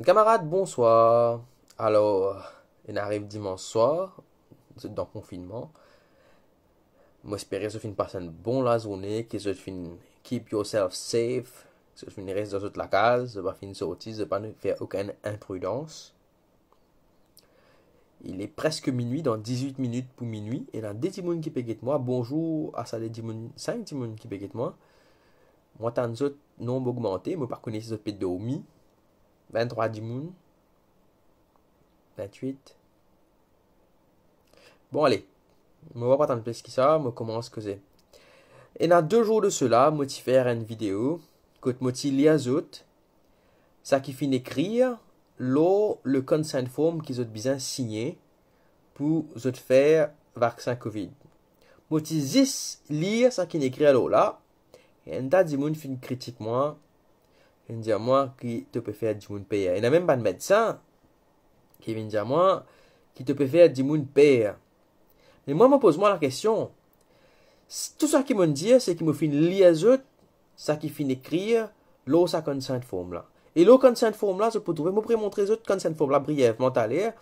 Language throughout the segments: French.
Camarades, bonsoir. Alors, il arrive dimanche soir, dans le confinement. Moi, j'espère que vous passez une bonne la journée, que vous keep yourself safe, que vous restez dans la case, vous ne sortir, vous ne faire aucune imprudence. Il est presque minuit, dans 18 minutes pour minuit, et il y a des gens qui peuvent moi. Bonjour à ça, les 5 gens qui peuvent moi. Moi, tant d'autres nombres augmentés, moi, par contre, si vous pouvez dormir, 23 gens. 28. Bon, allez. Je ne vais pas attendre plus que ça. Je commence que c'est. Et dans 2 jours de cela, je vais faire une vidéo. Que je vais lire les autres. Ça qui finit d'écrire. Le consent form qu'ils ont besoin signer. Pour faire vaccin Covid. Je vais juste lire ça qui est écrit là. Et un tas de gens finissent critique moi. Ils disent moi qui te peut faire du monde payer. Il n'y a même pas de médecin qui vient dire moi, qui te peut faire du monde père. Mais moi, me pose-moi la question. Tout ça qui me dit, c'est qu'il me fait lire ça qui finit d'écrire, l'eau, ça consent form là. Et l'eau consent form là, je peux trouver, je peux montrer les autres consent form là brièvement à l'air.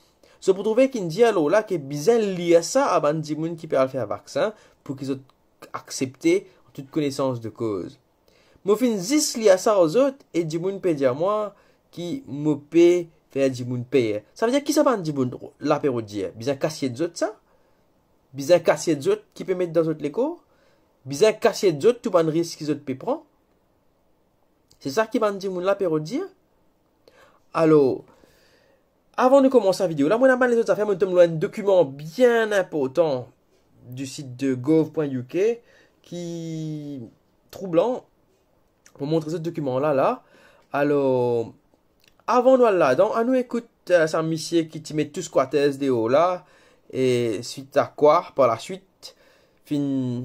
Je peux trouver qu'il dit à l'eau là, qu'il est bien lire ça avant de dire qui peut faire vaccin, pour qu'ils aient accepté en toute connaissance de cause. Je fin juste lire ça aux autres, et du monde peut dire moi, qui me paie faire du monde payer. Ça veut dire qui ça va dire l'apéro dire? Bizarre cassier des autres ça? Bizarre cassier des autres qui peut mettre dans autres les cours? Bizarre cassier des autres tout ban risque qu'ils autres peut prendre? C'est ça qui va dire l'apéro dire? Alors, avant de commencer la vidéo, là, moi, les autres affaires, moi, je un document bien important du site de gov.uk qui troublant. Pour montrer ce document là. Alors, avant nous là-dedans, on nous écoute ça monsieur qui te met tout squatters de haut là. Et suite à quoi, par la suite, fin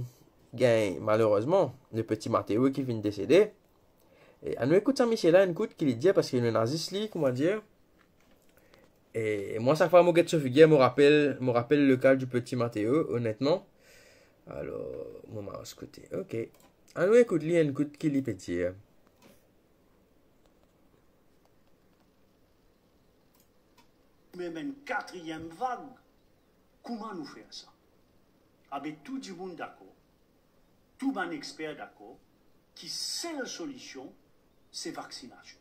gagne malheureusement le petit Mathéo qui vient de décéder. Et on nous écoute ça monsieur là, écoute qu'il dit parce qu'il est naziste li, comment dire. Et moi chaque fois que je figure, me rappelle le cas du petit Mathéo, honnêtement. Alors, moi je côté. OK. On nous écoute li, écoute qu'il peut dire. Même une 4e vague, comment nous faire ça? Avec tout le monde d'accord, tout le expert d'accord, qui seule solution, c'est vaccination.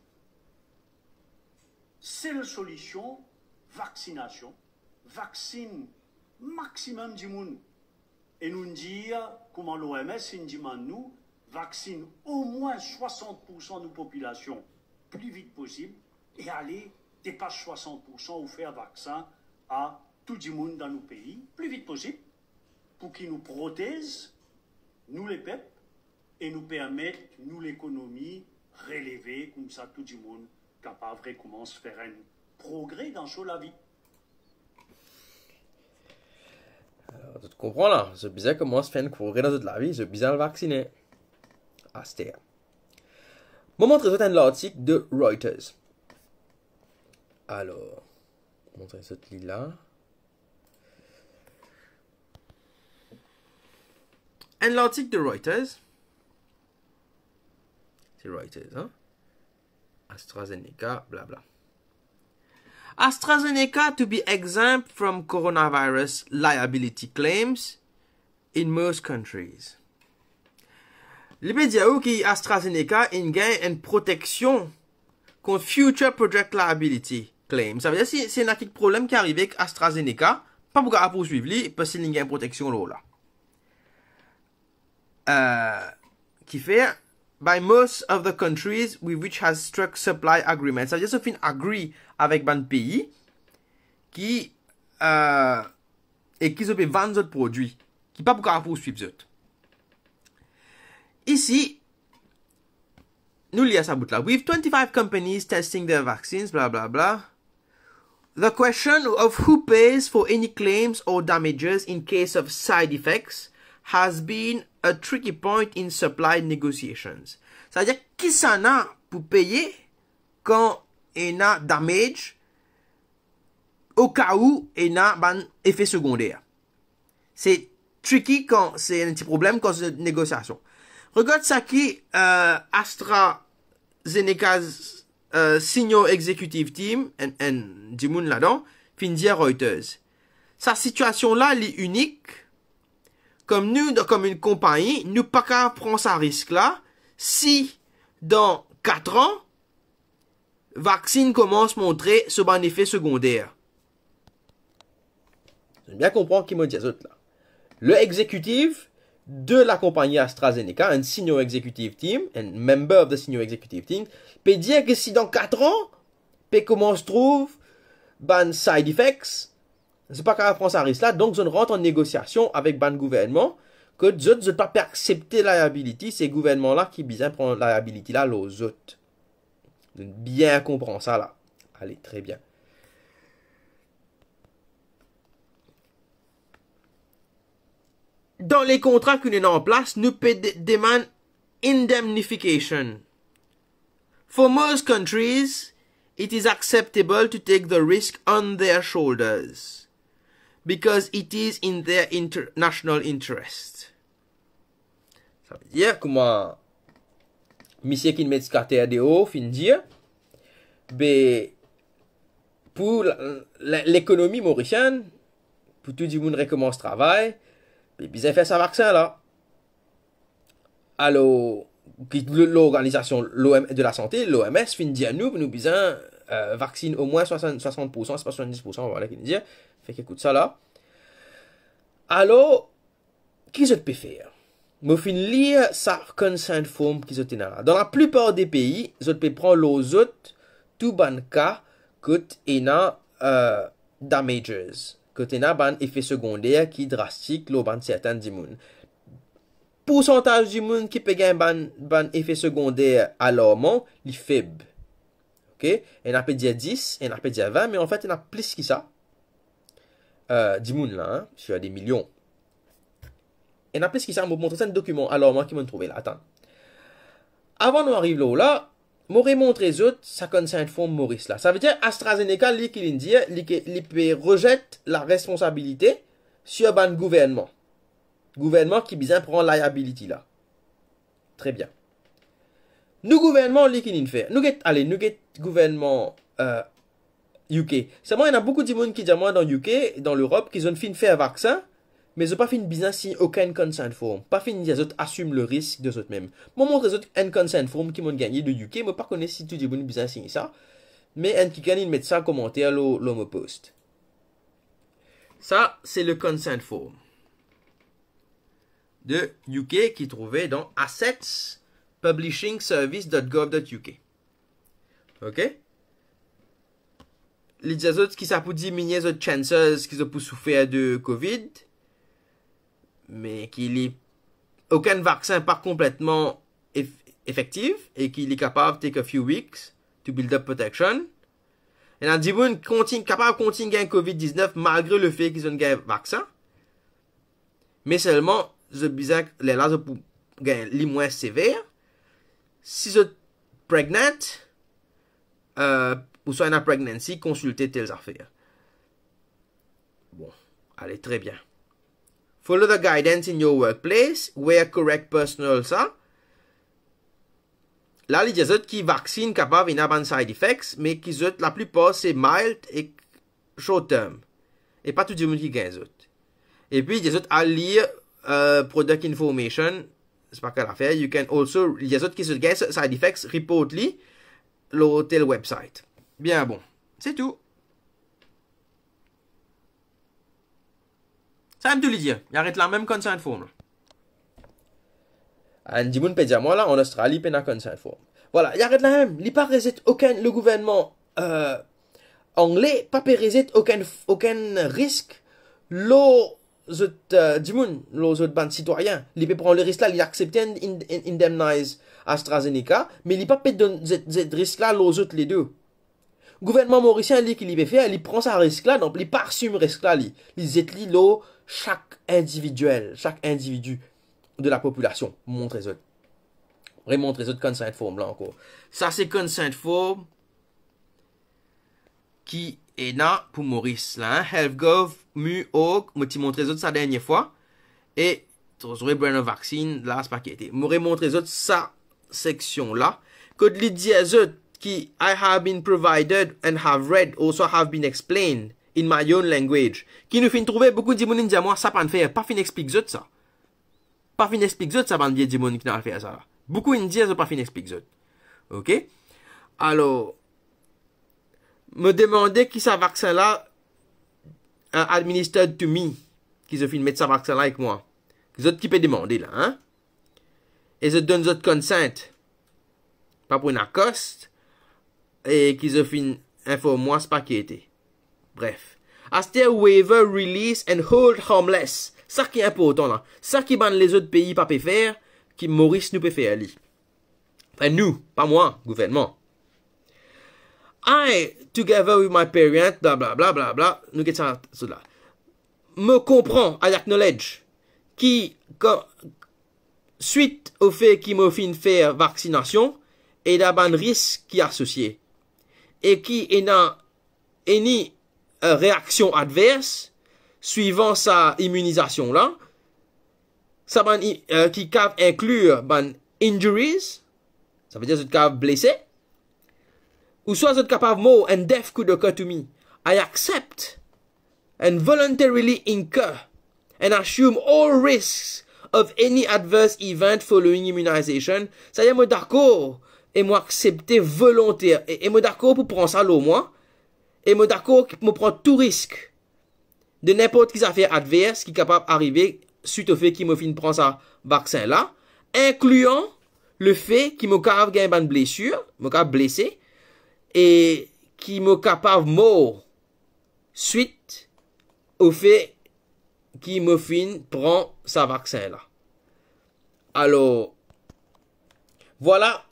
Seule solution, vaccination. Vaccine maximum du monde. Et nous dire, comment l'OMS demande nous, vaccine au moins 60% de la population plus vite possible et aller dépasse 60% ou faire vaccin à tout le monde dans nos pays, plus vite possible, pour qu'ils nous protègent, nous les peuples, et nous permettent, nous l'économie, relever, comme ça tout le monde capable de commencer à faire un progrès dans la vie. Alors, tu comprends là, c'est bizarre comment se faire un progrès dans toute la vie, c'est bizarre le vacciner. Ah, c'était. Je vais montrer un article de Reuters. Alors, montrer cette ligne là. Un article de Reuters. C'est Reuters, hein? AstraZeneca, blabla. AstraZeneca to be exempt from coronavirus liability claims in most countries. Les médias qui AstraZeneca gagne une protection contre future project liability claims. Ça veut dire si c'est un problème qui arrive avec AstraZeneca, pas pour poursuivre parce qu'il y a une protection là. Qui fait by most of the countries with which has struck supply agreements. Ça veut dire que fin agree avec un pays qui et qui se peut vendre d'autres produits qui pas pour poursuivre d'autres. Ici, nous lisons ça bout là. With 25 companies testing their vaccines, blah blah blah. The question of who pays for any claims or damages in case of side effects has been a tricky point in supply negotiations. C'est-à-dire, qui s'en a pour payer quand il y a damage au cas où il y a un effet secondaire. C'est tricky quand c'est un petit problème quand c'est une négociation. Regarde ça qui AstraZeneca senior executive team, en du monde là-dedans, fin dire Reuters. Sa situation là, elle est unique. Comme nous, comme une compagnie, nous pas qu'à prendre ce risque-là, si, dans 4 ans, vaccine commence à montrer ce bon effet secondaire. J'aime bien comprendre qui m'a dit ça là. Le exécutif de la compagnie AstraZeneca, un senior executive team, un member of the senior executive team, peut dire que si dans 4 ans, peut comment se trouve, ban side effects, c'est pas qu'à prendre ça risque là, donc je rentre en négociation avec ban gouvernement, que je ne pas accepter la liability, c'est gouvernement là qui bien prendre la liability là, aux autres. Bien comprendre ça là. Allez, très bien. Dans les contrats qu'on est en place, nous demandons indemnification. For most countries, it is acceptable to take the risk on their shoulders because it is in their national interest. Ça veut dire comment monsieur qui met scatter de haut, fin dire, ben pour l'économie mauricienne, pour tout le monde recommence travail, ben bien faire sa vaccin là. Alors l'organisation de la santé, l'OMS, fin dire nous besoin vaccine au moins 60%, c'est pas 70%, voilà qui dit. Fait qu'écoute ça là. Alors, qui je peux faire? Je fin lire sa consent form qui sont là. Dans la plupart des pays, je peux prendre les autres tout ban cas que ena damages, que ena ban effet secondaire qui drastique lo ban certains du monde. Pourcentage du monde qui peut gagner ban effet secondaire alarmant, li faible. OK? On a peut dire 10, on a peut dire 20, mais en fait, on a plus que ça. Du monde là, hein, sur des millions. On a plus que ça, je vais vous montrer un document alarmant qui m'a trouvé là. Attends. Avant d'arriver là, je vais montrer les autres, ça concerne forme Maurice là. Ça veut dire AstraZeneca, lui, qui dit, il rejette la responsabilité sur le gouvernement. Gouvernement qui bien prend liability là. Très bien. Nous gouvernement li qui fait. Nous get gouvernement UK. C'est moi il y a beaucoup de monde qui disent moi dans UK, dans l'Europe qui ont fin faire vaccin, mais ils ont pas fin business si aucun consent form. Pas fin les autres assument le risque de eux mêmes. Moi montre les autres un consent form qui m'ont gagné de UK, moi pas connais si tout le monde business signé ça. Mais un qui gagne mettre ça en commentaire l'homme me post. Ça c'est le consent form de UK qui trouvait dans assetspublishingservice.gov.uk. OK? Les autres qui ça pour diminuer les chances qu'ils ont pour souffrir de COVID, mais qu'il n'y a aucun vaccin pas complètement effectif et qu'il est capable de take a few weeks to build up protection. Et on dit bon capable de continuer un COVID-19 malgré le fait qu'ils ont un vaccin. Mais seulement je bizarre les là pour gagner les moins sévères. Si vous êtes pregnant ou soit une pregnancy, consultez telles affaires. Bon, allez très bien. Follow the guidance in your workplace. Wear correct personal ça. Là, les autres qui vaccinent capable d'avoir side effects, mais qui autres la plupart c'est mild et short term. Et pas tout le monde qui gagne autres. Et puis les autres à lire product information, c'est pas quelle affaire. You can also, les autres qui se gagnent side effects, report li l'hôtel website. Bien bon, c'est tout. Ça me tout le dire. Il arrête la même consent form. Un dimoun peut dire moi là en Australie, il y a une consent form. Voilà, il arrête la même. Il pas reset aucun le gouvernement anglais pas reset aucun risque. L'eau dimoun, les autres bandes citoyens, il peut prendre le risque là, il accepte indemnize AstraZeneca, mais il pas peut donner ce risque là aux autres les deux. Gouvernement mauricien lui qui peut faire, il prend ça risque là, donc il pas assume risque là, il étlit l'eau chaque individu de la population. Montre les autres. Remontre les autres consent form là encore. Ça c'est consent form qui est là pour Maurice là. HealthGov, MU.org, je t'ai montré les autres ça dernière fois. Et tu aurais un vaccine là, c'est pas qui était. Je remontre les autres ça section là. Que les autres qui I have been provided and have read, also have been explained in my own language, qui nous fin trouver beaucoup de monde dire moi ça pas faire, pas fin explique ça. Pas fin explique ça ban bien de monde qui n'a fait ça là. Beaucoup in dire ça pas fin explique ça. OK? Alors me demander qui ça vaccin là administered to me, qui se fin mettre ça vaccin là avec moi. Les autres qui peut demander là, hein? Et je donne votre consent. Pas pour une accoste. Et qu'ils ont fait informe-moi ce pas qui était. Bref. Aster waiver, release and hold harmless. Ça qui est important là. Ça qui ban les autres pays pas peut faire, qui Maurice nous peut faire ali. Enfin nous, pas moi, gouvernement. I, together with my parents, bla bla bla bla bla, nous qu'est ça là. Me comprend, I acknowledge, qui, suite au fait qu'il me fin faire vaccination, et d'un risque qui est associé. Et qui est dans une réaction adverse, suivant sa immunisation là, ça ban, qui peut inclure ban injuries, ça veut dire que vous êtes blessé, ou soit vous êtes capable more and death could occur to me. I accept and voluntarily incur and assume all risks of any adverse event following immunization. Ça y est, moi d'accord, et moi accepter volontaire, et moi d'accord pour prendre ça l'eau, moi, et moi d'accord pour me prendre tout risque de n'importe quelle affaire adverse qui est capable d'arriver suite au fait qu'il me fin prendre ça vaccin là, incluant le fait qu'il me capable gagner une blessure, me capable blessé, et qui me capable mort suite au fait qu'il me fin prend sa vaccin là. Alors, voilà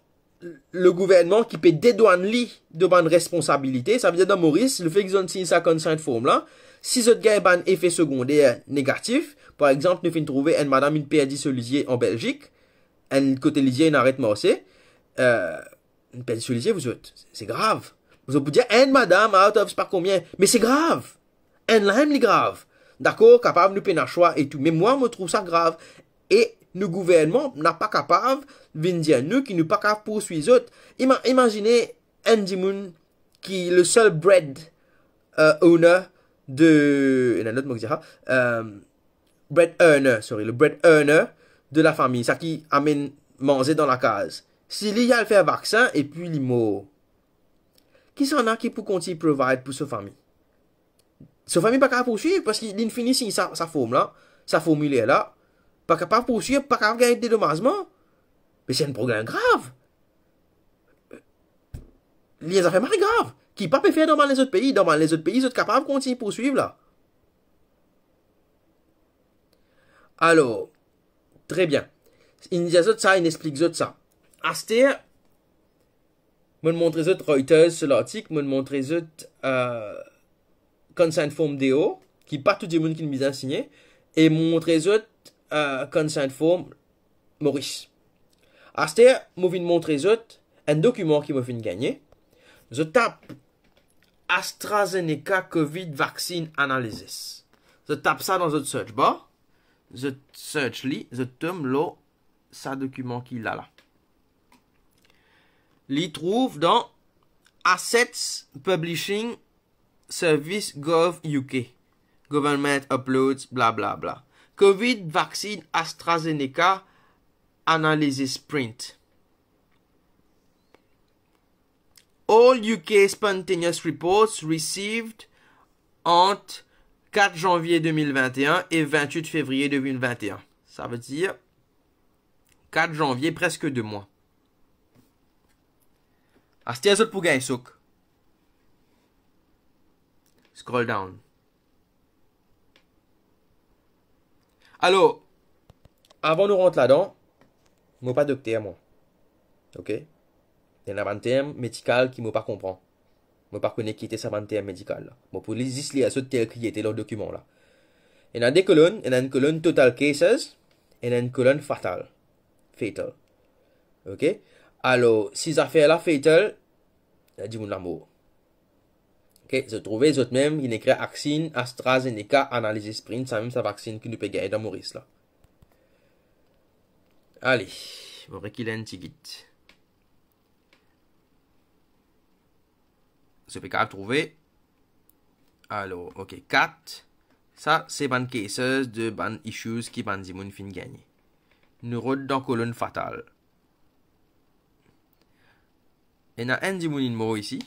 le gouvernement qui peut dédouaner de bonne responsabilité. Ça veut dire dans Maurice, le fait qu'ils ont signé ça consent form là, si vous avez un effet secondaire négatif, par exemple, nous finissons trouver une madame une perdu sur lisier en Belgique, un côté lisier une arrête morcé, une perdu sur lisier, vous autres, c'est grave. Vous pouvez dire, une madame, out of je sais pas combien, mais c'est grave. Un lime, c'est grave. D'accord, capable de payer un choix et tout. Mais moi, je trouve ça grave. Et le gouvernement n'a pas capable de dire nous qui nous pas capable poursuivre les autres. Imaginez un Dimoun qui est le seul bread owner de. Il y a un autre mot qui dira. Bread earner, sorry, le bread earner de la famille. Ça qui amène manger dans la case. S'il y a le fait un vaccin et puis il mort. Qui s'en a qui pour continuer à provide pour sa famille? Sa famille pas capable de poursuivre parce qu'il finit sa forme là, sa formulaire là. Pas capable de poursuivre, pas capable de gagner des dédommagements. Mais c'est un problème grave. Les affaires marrent graves. Qui ne peut pas faire dans les autres pays. Dans les autres pays, ils sont capables de continuer à poursuivre là. Alors, très bien. Il y a ça, il explique ça. Aster, je montre les autres Reuters sur l'article, je montre les autres consent form DO, qui pas tout le monde qui nous a signé, et montre les autres consent form Maurice. Aster, je vais montrer les autres un document qui m'a fait gagner. Je tape AstraZeneca COVID Vaccine Analysis. Je tape ça dans votre search bar. Je search li, je tombe là, ça document qu'il a là. L'y trouve dans Assets Publishing Service Gov UK. Government uploads, bla bla bla. COVID Vaccine AstraZeneca Analysis Print. All UK spontaneous reports received entre 4 janvier 2021 et 28 février 2021. Ça veut dire 4 janvier, presque 2 mois. C'était un autre pour gagner souk. Scroll down. Alors, avant de rentrer là-dedans, moi pas docteur moi. OK? Il y a un terme médical qui ne pas comprend. Je ne connais pas qui était ce terme médical là. Bon, pour les lire à ce tel qui était dans le document là. Il y a des colonnes, il y a une colonne total cases, et il y a une colonne fatal. OK? Alors, ces affaires-là fatal, il y a du monde l'amour. OK? Vous trouvez les autres même, il écrit vaccine, AstraZeneca, analyse sprint, ça même sa vaccine qui nous peut gagner dans Maurice là. Allez, on va qu'il ait un petit guide. c'est pas capable de trouver. Alors, ok, 4. Ça, c'est ban cases de ban issues qui ban dimoun fin gagner. Nous rodons dans colonne fatale. Et on a un dimoun inmo ici.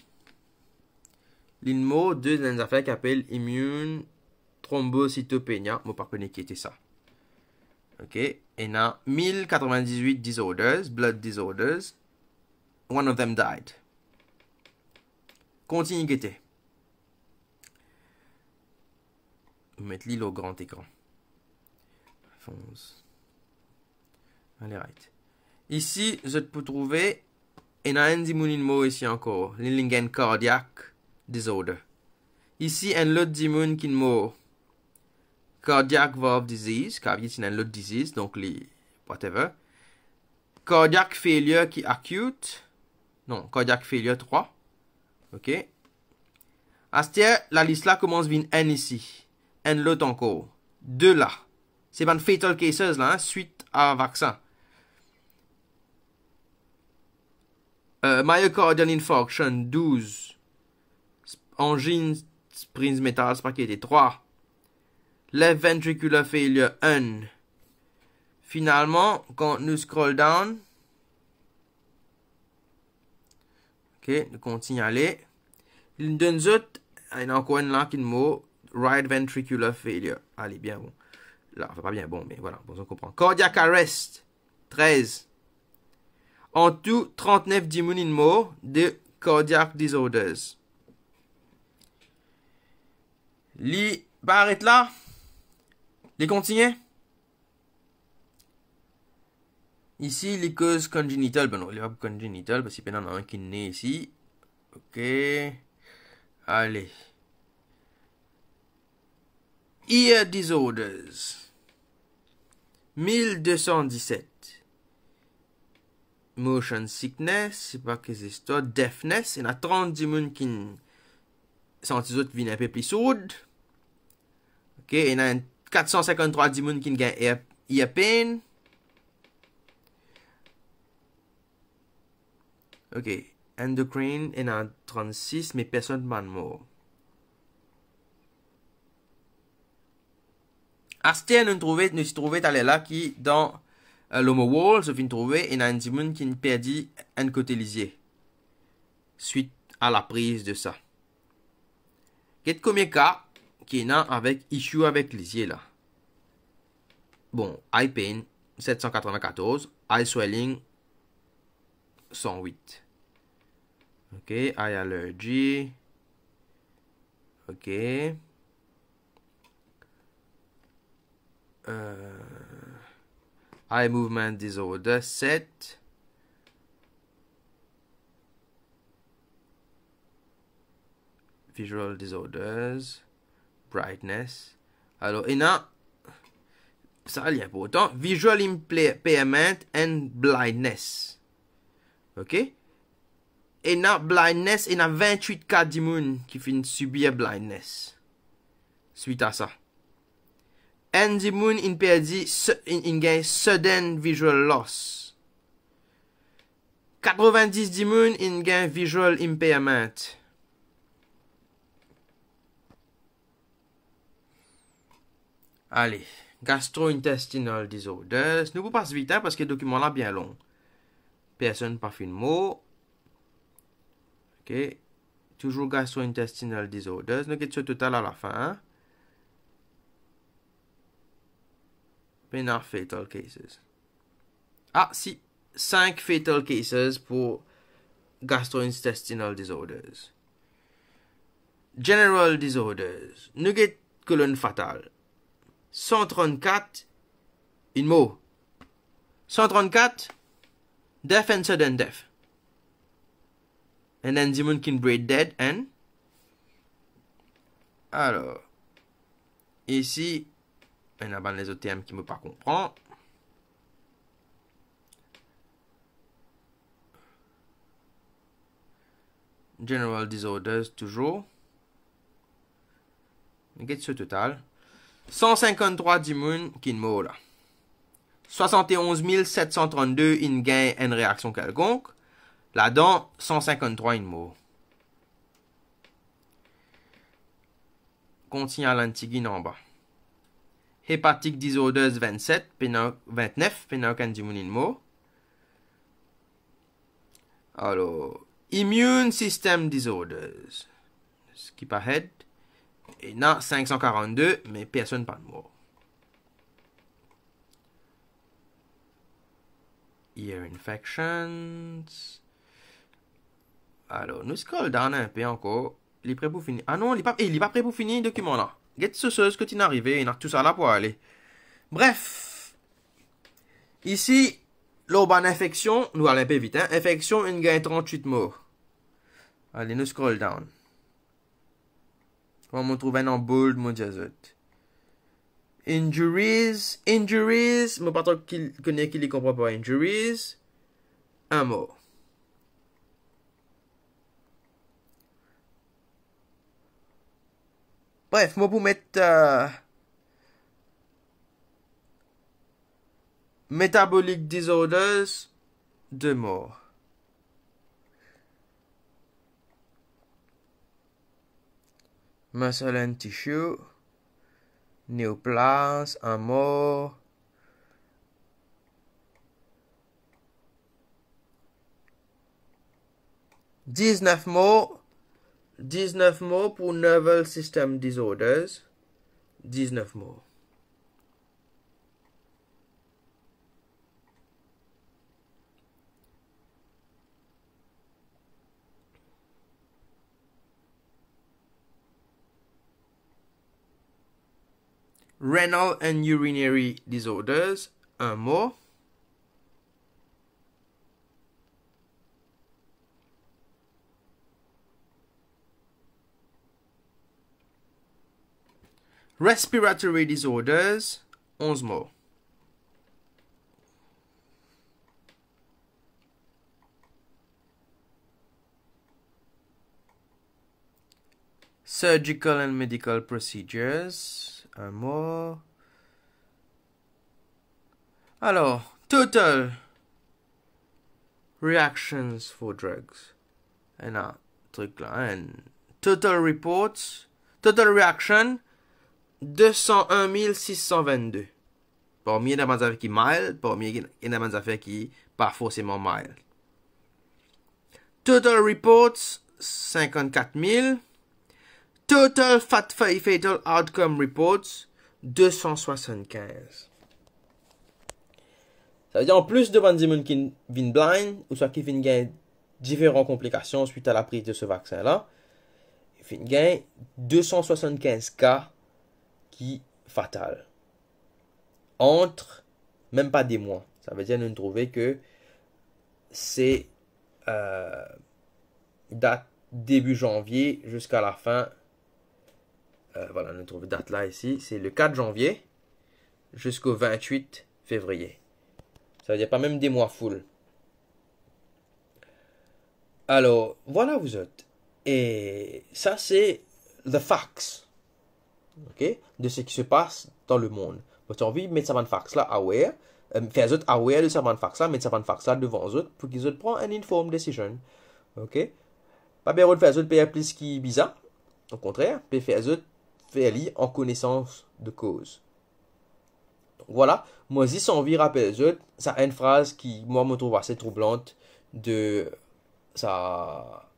L'inmo de des affaires qui appellent immune thrombocytopenia. Moi, pas connais qui était ça. Ok. Et on a 1098 disorders, blood disorders. One of them died. Continue qui était. Mettre l'île au grand écran. Fonce. Allez, right. Ici, je peux trouver un dimoun ici encore. L'ingen cardiac disorder. Ici, un lot dimoun qui mo cardiac valve disease. Car il y a un lot disease, donc les whatever. Cardiac failure qui acute. Non, cardiac failure 3. Ok. Astia, la liste là commence avec un ici. Un lot encore. 2 là. C'est pas une fatal cases là, hein, suite à vaccin. Myocardial infarction 12. Angine springs metal spaghetti 3. Left ventricular failure 1. Finalement, quand nous scroll down, ok, nous continuons à aller. Il donne autres, il y a encore une là qui mot right ventricular failure. Allez, bien bon. Là, enfin pas bien bon, mais voilà, bon, on comprend. Cardiac arrest 13. En tout, 39 dimoun morts de cardiac disorders. Li arrête là. Les continue. Ici, les causes congénitales. Ben non, il y a pas congénitales parce qu'il y en a un qui est né ici. Ok. Allez. Ear disorders. 1217. Motion sickness, c'est pas que c'est ça. Deafness, il y en a 30 dimoun qui sont les autres qui viennent un peu plus sourdes. Ok, il y en a 453 dimoun qui gagnent ear pain. Ok, endocrine, il y en a 36, mais personne ne mort. Astia nous trouvé là qui dans l'homo wall, se fin trouver, il y a un dimoun qui perdu un côté lisier. Suite à la prise de ça. Quel combien de cas qui est avec issue avec lisier là? Bon, eye pain 794, eye swelling 108. Ok, eye allergy. Ok. Eye movement disorder 7. Visual disorders. Brightness. Alors, il y a ça, il y a important. Visual impairment and blindness. Ok? Et il y a blindness, il y a 28 cas d'immunes qui finissent subir blindness. Suite à ça. And the moon in perdu in gain sudden visual loss. 90 the moon in gain visual impairment. Allez, gastrointestinal disorders. Nous vous passe vite hein, parce que le document là bien long. Personne pas fait de mot. Ok. Toujours gastrointestinal disorders. Nous avons ce total à la fin. Hein? Not fatal cases. Ah, si. 5 fatal cases pour gastrointestinal disorders. General disorders. Nous avons colonne fatale. 134. In mot. 134. Death and sudden death. And then Simon can braid dead and. Alors. Ici. Il y a les autres termes qui ne me pas comprendre. General disorders, toujours. Get ce total. 153 d'immunes qui ne là. 71 732 in gain une réaction quelconque. Là-dedans, 153 in mot. contient l'antigine en bas. Hepatic disorders 27, 29, pénaucan du mot. Alors, immune system disorders. Skip ahead. Et là, 542, mais personne pas de mort. Ear infections. Alors, nous scroll down un peu encore. Il est prêt pour finir. Ah non, il n'est pas prêt pour finir le document là. Get ce que tu es arrivé, il a tout ça là pour aller. Bref. Ici, l'urban infection, nous allons un peu vite. Hein? Infection, une gagne 38 morts. Allez, nous scroll down. On va trouver en bold, mon diazot. Injuries, je pas trop connais qui les comprend pas. Injuries, un mort. Bref, moi pour mettre metabolic disorders, 2 morts. Muscle and tissue, néoplasme, un mort. « 19 morts pour nervous system disorders. 19 morts. Renal and urinary disorders, 1 mort. Respiratory disorders, 11 morts. Surgical and medical procedures, 1 mort. Alors, total reactions for drugs. Un truc là, hein. Total reports, total reaction, 201 622. Parmi les affaires qui mild, parmi les affaires qui pas forcément mild. Total reports, 54 000. Total fatal outcome reports, 275. Ça veut dire en plus de gens qui viennent blind, ou soit qui viennent gagner différentes complications suite à la prise de ce vaccin-là, ils viennent gagner 275 cas qui fatal. Entre même pas des mois. Ça veut dire nous trouver que c'est date début janvier jusqu'à la fin. Voilà, nous trouvons date là ici. C'est le 4 janvier jusqu'au 28 février. Ça veut dire pas même des mois full. Alors, voilà vous autres. Et ça, c'est the facts. OK? De ce qui se passe dans le monde. Vous avez envie de mettre ça dans facts là, aware. Faire autres aware de ça dans facts là, mettre ça dans facts là devant eux pour qu'ils autres prennent une informed decision. OK? Pas bien de faire autres payer plus qui bizarre. Au contraire, peut faire autres faire en connaissance de cause. Donc voilà, moi si sans envie rappelle eux, ça a une phrase qui moi me trouve assez troublante de ça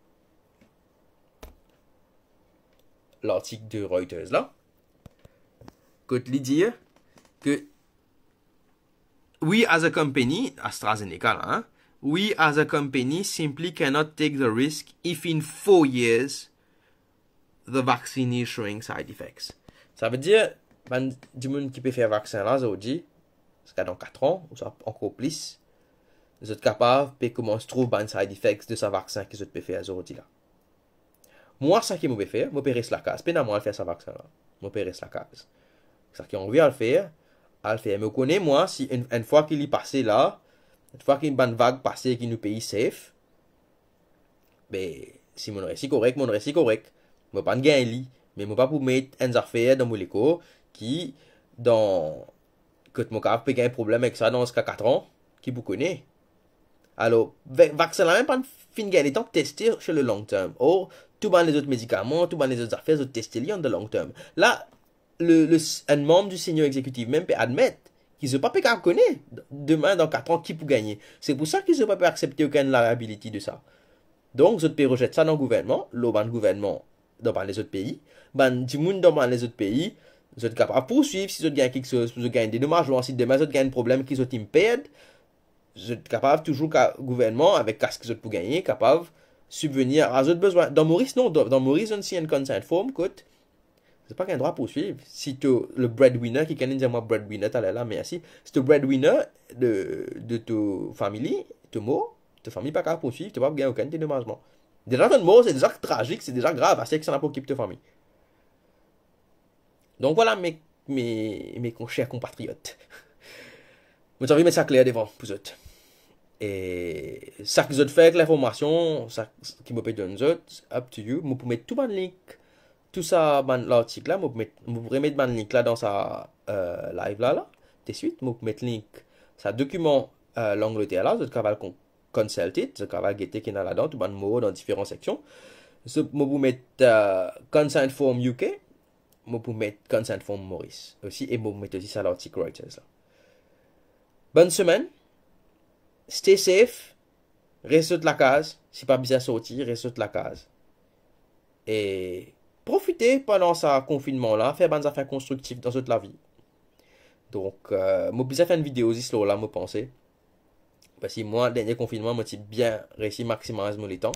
l'article de Reuters là. Côté lui dire que we as a company, AstraZeneca là, hein, we as a company simply cannot take the risk if in 4 years the vaccine is showing side effects. Ça veut dire, du monde qui peut faire vaccin là, ça veut dire, c'est dans 4 ans, ou ça encore plus, vous êtes capable de commencer à trouver un side effects de ce vaccin que vous peut faire aujourd'hui là. Moi, ça qui me faire, je peux rester la case. C'est pas moi faire ce vaccin là. Je peux rester la case. Ça qui a envie à le faire, Mais je connais moi, si une fois qu'il est passé là, une fois qu'il y a une vague passée qui nous paye safe, ben, si mon récit correct, mon récit correct. Je ne vais pas gagner, mais je ne vais pas pour mettre une affaire dans mon écho qui, dans, que mon cas peut gagner un problème avec ça dans ce cas 4 ans, qui vous connaît. Alors, vaccin là même pas fin gagner le temps tester sur le long terme. Or, tout ban les autres médicaments, tout ban les autres affaires, autres tester en de long terme. Là, un membre du senior exécutif même peut admettre qu'ils ne pas pu connaître demain, dans 4 ans, qui peut gagner. C'est pour ça qu'ils ne pas pu accepter aucune liability de ça. Donc, ils peuvent rejeter ça dans le gouvernement, le gouvernement dans les autres pays, du monde dans les autres pays, vous êtes capable de poursuivre si vous gagnez quelque chose, si vous gagnez des dommages, si demain vous gagnez un problème qui vous impède, vous êtes capable toujours le gouvernement, avec ce que vous pouvez gagner, capable de subvenir à vos besoins. Dans Maurice, non, dans Maurice, on a une consent form, écoute, vous n'avez pas qu'un droit à poursuivre. Si tu le breadwinner, qui connaît moi breadwinner, tu là, merci. Si tu es breadwinner de ta famille, tu es mort, ta famille n'est pas capable de poursuivre, tu ne vas pas gagner aucun dédommagement. Déjà, quand tu es mort, c'est déjà tragique, c'est déjà grave, assez que ça n'a pas occupé ta famille. Donc voilà mes chers compatriotes. Vous avez mis ça clair devant pour vous. Et ça que vous faites avec l'information, ça qui me peut donner autres, up to you. Vous pouvez mettre tout le link, tout ça dans l'article là, vous pouvez mettre le link là dans sa live là. De suite, vous pouvez mettre link, ça document l'Angleterre là, vous êtes capable de consulter, vous êtes capable de guetter là-dedans, tout le mot dans différentes sections. Vous pouvez mettre consent form UK. Je peux mettre consent form Maurice aussi et je peux mettre aussi ça l'article Reuters là. Bonne semaine, stay safe, reste de la case, si pas besoin de sortir, reste de la case. Et profitez pendant ce confinement là, faire des affaires constructives dans toute la vie. Donc, je vais faire une vidéo aussi sur là, je pense. Parce que moi, le dernier confinement, j'ai bien réussi à maximiser mon temps.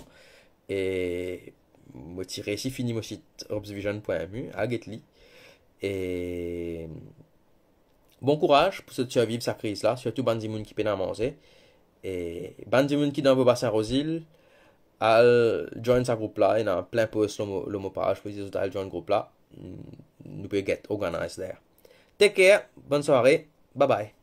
Et je réussi à finir mon site obsvision.mu à Getly. Et bon courage pour ceux qui vivent cette crise là, surtout les gens qui peuvent manger. Et les gens qui dans vos bassins Rosil, à join ce groupe là, il y a plein de posts sur le page pour dire à join le groupe là. Nous pouvons get organized there. Take care, bonne soirée, bye bye.